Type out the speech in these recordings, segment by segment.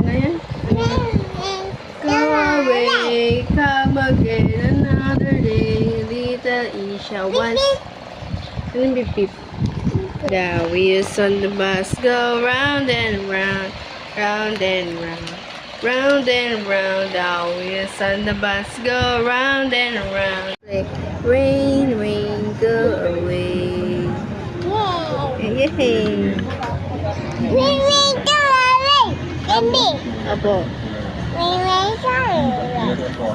Ano yan? Go away, come again another day. Little Isha once. Ano yung beep? The wheels on the bus go round and round, round and round, round and round. The wheels on the bus go round and round. Like, rain, rain, go away. Yay! Apo.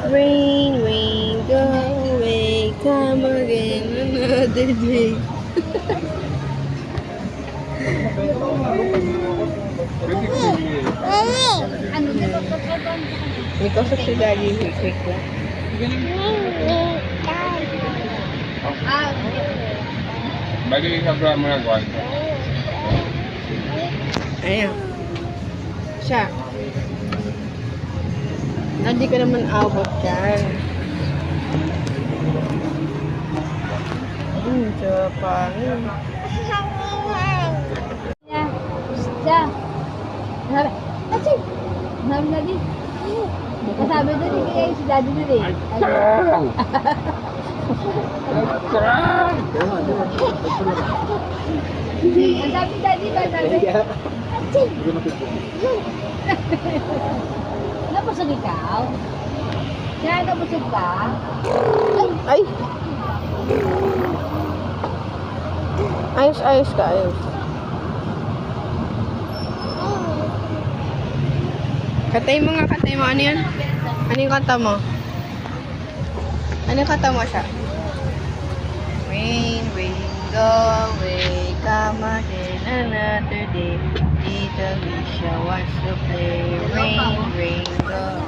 Rain, rain, go away, come again another day. Because of si Daddy, quick lang. Bagi sa bra mo na guwan. Ayan. Siya. Hindi ka naman abot yan. Siya pa. Sabi na din. Sabi na din kaya si Daddy na din. Ang sabi Daddy ba? Sabi. Napusog ikaw? Kaya napusog ka? Ay! Ayos, ayos ka, ayos. Katay mo nga, katay mo. Ano yan? Ano yung kata mo? Ano yung kata mo siya? Rain, rain, go away, come again another day. Little Isha wants to play. Rain, rain, go.